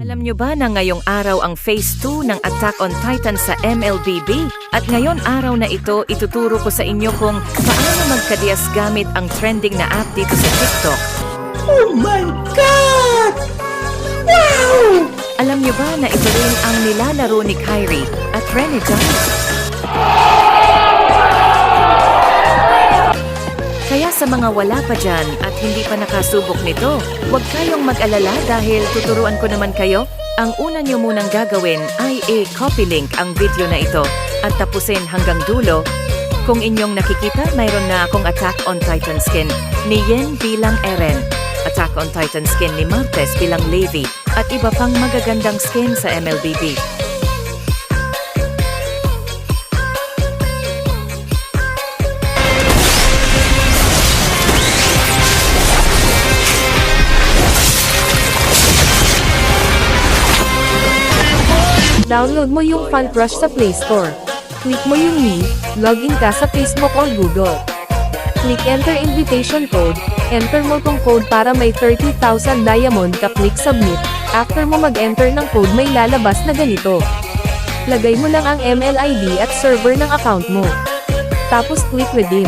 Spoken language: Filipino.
Alam nyo ba na ngayong araw ang Phase 2 ng Attack on Titan sa MLBB? At ngayon araw na ito, ituturo ko sa inyo kung paano magkadias gamit ang trending na app dito sa TikTok. Oh my God! Wow! Alam nyo ba na ito rin ang nilalaro ni Kyrie at Rene Giles? Kaya sa mga wala pa dyan at hindi pa nakasubok nito, huwag kayong mag-alala dahil tuturuan ko naman kayo. Ang una nyo munang gagawin ay i-copy link ang video na ito at tapusin hanggang dulo. Kung inyong nakikita, mayroon na akong Attack on Titan skin ni Yen bilang Eren, Attack on Titan skin ni Martes bilang Levi, at iba pang magagandang skin sa MLBB. Download mo yung FunCrush sa Play Store. Click mo yung link, login ka sa Facebook or Google. Click enter invitation code, enter mo tong code para may 30,000 diamond ka, click submit. After mo mag-enter ng code may lalabas na ganito. Lagay mo lang ang ML ID at server ng account mo. Tapos click redeem.